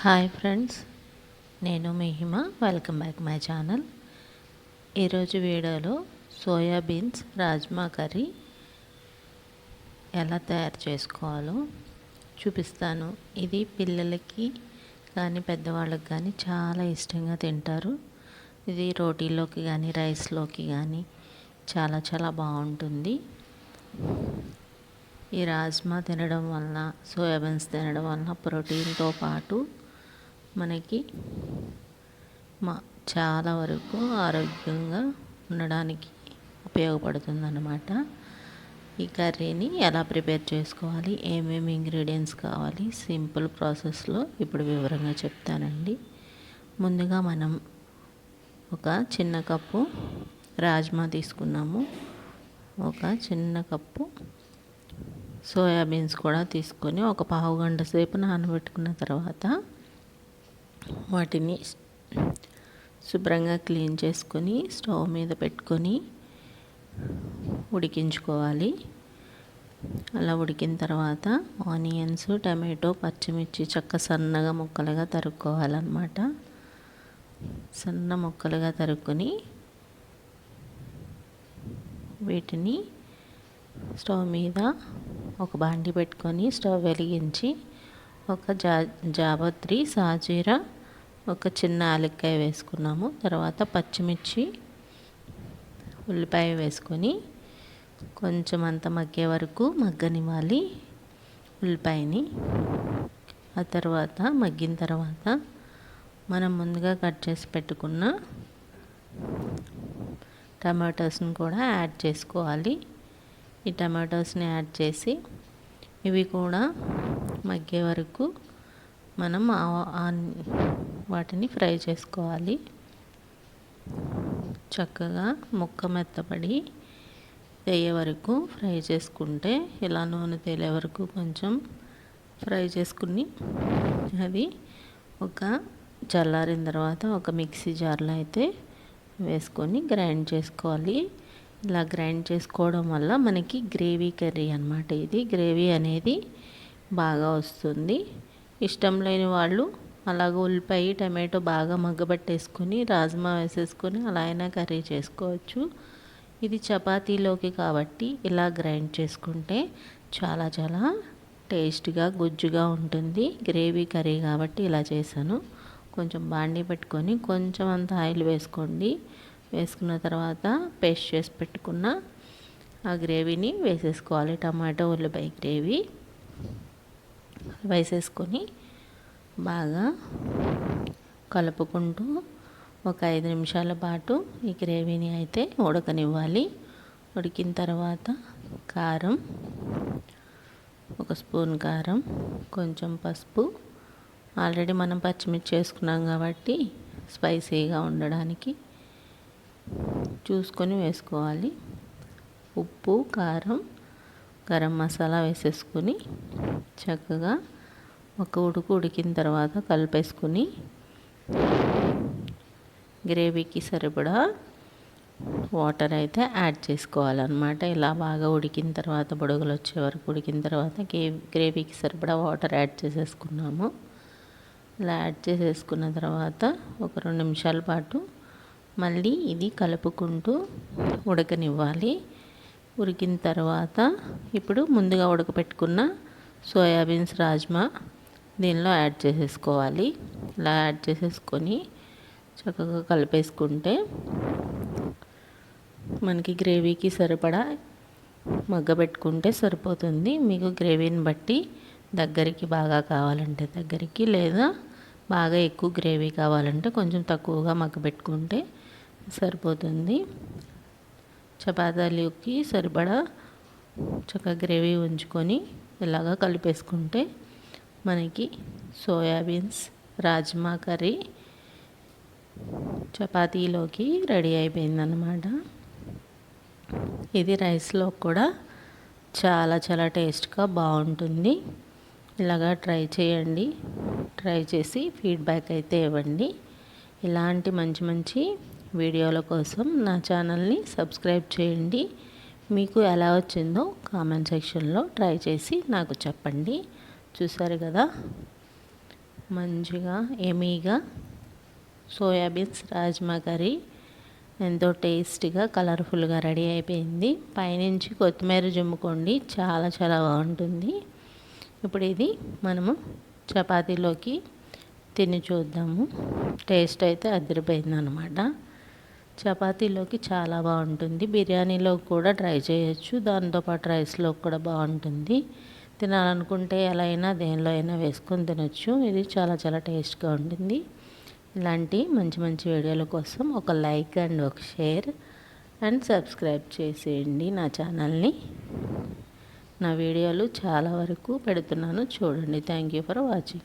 Hi friends, నేను మీ Hima. Welcome back my channel. ఈరోజు వీడియోలో సోయాబీన్స్ రాజ్మా కర్రీ ఎలా తయారు చేసుకోవాలో చూపిస్తాను. ఇది పిల్లలకి కానీ పెద్దవాళ్ళకి కానీ చాలా ఇష్టంగా తింటారు. ఇది రోటీలోకి కానీ రైస్లోకి కానీ చాలా చాలా బాగుంటుంది. ఈ రాజ్మా తినడం వలన, సోయాబీన్స్ తినడం వలన ప్రోటీన్తో పాటు మనకి చాలా వరకు ఆరోగ్యంగా ఉండడానికి ఉపయోగపడుతుందన్నమాట. ఈ కర్రీని ఎలా ప్రిపేర్ చేసుకోవాలి, ఏమేమి ఇంగ్రీడియంట్స్ కావాలి, సింపుల్ ప్రాసెస్లో ఇప్పుడు వివరంగా చెప్తానండి. ముందుగా మనం ఒక చిన్న కప్పు రాజ్మా తీసుకున్నాము. ఒక చిన్న కప్పు సోయాబీన్స్ కూడా తీసుకొని ఒక పావు గంట సేపు నానబెట్టుకున్న తర్వాత వాటిని శుభ్రంగా క్లీన్ చేసుకొని స్టవ్ మీద పెట్టుకొని ఉడికించుకోవాలి. అలా ఉడికిన తర్వాత ఆనియన్స్, టమాటో, పచ్చిమిర్చి సన్నగా ముక్కలుగా తరుక్కోవాలన్నమాట. సన్న ముక్కలుగా తరుక్కొని వీటిని స్టవ్ మీద ఒక బాండి పెట్టుకొని స్టవ్ వెలిగించి ఒక జాపత్రి, సాజీరా, ఒక చిన్న యాలక్కాయ వేసుకున్నాము. తర్వాత పచ్చిమిర్చి, ఉల్లిపాయ వేసుకొని కొంచెం అంత మగ్గే వరకు మగ్గనివ్వాలి ఉల్లిపాయని. ఆ తర్వాత మగ్గిన తర్వాత మనం ముందుగా కట్ చేసి పెట్టుకున్న టమాటోస్ని కూడా యాడ్ చేసుకోవాలి. ఈ టమాటోస్ని యాడ్ చేసి ఇవి కూడా మగ్గే వరకు మనం వాటిని ఫ్రై చేసుకోవాలి. చక్కగా ముక్క మెత్తపడి తేయే వరకు ఫ్రై చేసుకుంటే, ఇలా నూనె తేలే వరకు కొంచెం ఫ్రై చేసుకుని అది ఒక చల్లారిన తర్వాత ఒక మిక్సీ జార్లో అయితే వేసుకొని గ్రైండ్ చేసుకోవాలి. ఇలా గ్రైండ్ చేసుకోవడం వల్ల మనకి గ్రేవీ కర్రీ అన్నమాట. ఇది గ్రేవీ అనేది బాగా వస్తుంది. ఇష్టం లేని వాళ్ళు అలాగ ఉల్లిపాయ, టమాటో బాగా మగ్గబెట్టేసుకొని రాజ్మా వేసేసుకొని అలా అయినా కర్రీ చేసుకోవచ్చు. ఇది చపాతీలోకి కాబట్టి ఇలా గ్రైండ్ చేసుకుంటే చాలా చాలా టేస్ట్గా, గుజ్జుగా ఉంటుంది. గ్రేవీ కర్రీ కాబట్టి ఇలా చేశాను. కొంచెం బాండీ పెట్టుకొని కొంచెం అంత ఆయిల్ వేసుకోండి. వేసుకున్న తర్వాత పేస్ట్ చేసి పెట్టుకున్న ఆ గ్రేవీని వేసేసుకోవాలి. టమాటో, ఉల్లిపాయ గ్రేవీ వేసేసుకొని బాగా కలుపుకుంటూ ఒక 5 నిమిషాల పాటు ఈ గ్రేవీని అయితే ఉడకనివ్వాలి. ఉడికిన తర్వాత కారం, ఒక స్పూన్ కారం, కొంచెం పసుపు, ఆల్రెడీ మనం పచ్చిమిర్చి వేసుకున్నాం కాబట్టి స్పైసీగా ఉండడానికి చూసుకొని వేసుకోవాలి. ఉప్పు, కారం, గరం మసాలా వేసేసుకొని చక్కగా ఒక ఉడికిన తర్వాత కలిపేసుకుని గ్రేవీకి సరిపడా వాటర్ అయితే యాడ్ చేసుకోవాలన్నమాట. ఇలా బాగా ఉడికిన తర్వాత బుడగలు వచ్చే వరకు ఉడికిన తర్వాత గ్రేవీకి సరిపడా వాటర్ యాడ్ చేసేసుకున్నాము. ఇలా యాడ్ చేసేసుకున్న తర్వాత ఒక 2 నిమిషాల పాటు మళ్ళీ ఇది కలుపుకుంటూ ఉడకనివ్వాలి. ఉడికిన తర్వాత ఇప్పుడు ముందుగా ఉడకపెట్టుకున్న సోయాబీన్స్, రాజ్మా దీనిలో యాడ్ చేసేసుకోవాలి. ఇలా యాడ్ చేసేసుకొని చక్కగా కలిపేసుకుంటే మనకి గ్రేవీకి సరిపడా మగ్గబెట్టుకుంటే సరిపోతుంది. మీకు గ్రేవీని బట్టి దగ్గరికి బాగా కావాలంటే దగ్గరికి, లేదా బాగా ఎక్కువ గ్రేవీ కావాలంటే కొంచెం తక్కువగా మగ్గబెట్టుకుంటే సరిపోతుంది. చపాతీలోకి సరిపడా చక్కగా గ్రేవీ ఉంచుకొని ఇలాగా కలిపేసుకుంటే మనకి సోయాబీన్స్ రాజ్మా కర్రీ చపాతీలోకి రెడీ అయిపోయిందన్నమాట. ఇది రైస్లో కూడా చాలా చాలా టేస్ట్గా బాగుంటుంది. ఇలాగా ట్రై చేయండి. ట్రై చేసి ఫీడ్బ్యాక్ అయితే ఇవ్వండి. ఇలాంటి మంచి మంచి వీడియోల కోసం నా ఛానల్ని సబ్స్క్రైబ్ చేయండి. మీకు ఎలా వచ్చిందో కామెంట్ సెక్షన్లో ట్రై చేసి నాకు చెప్పండి. చూసారు కదా, మంచిగా ఎమీగా సోయాబీన్స్ రాజ్మా కర్రీ ఎంతో టేస్టీగా కలర్ఫుల్గా రెడీ అయిపోయింది. పైనుంచి కొత్తిమీర జుమ్ముకోండి, చాలా చాలా బాగుంటుంది. ఇప్పుడు ఇది మనము చపాతీలోకి తిని చూద్దాము. టేస్ట్ అయితే అదిరిపోయింది అనమాట. చపాతీలోకి చాలా బాగుంటుంది. బిర్యానీలో కూడా ట్రై చేయొచ్చు, దాంతోపాటు రైస్లో కూడా బాగుంటుంది. తినాలనుకుంటే ఎలా అయినా దేనిలో అయినా వేసుకొని తినొచ్చు. ఇది చాలా చాలా టేస్ట్గా ఉంటుంది. ఇలాంటి మంచి మంచి వీడియోల కోసం ఒక లైక్ అండ్ ఒక షేర్ అండ్ సబ్స్క్రైబ్ చేసేయండి నా ఛానల్ని. నా వీడియోలు చాలా వరకు పెడుతున్నాను, చూడండి. Thank you for watching.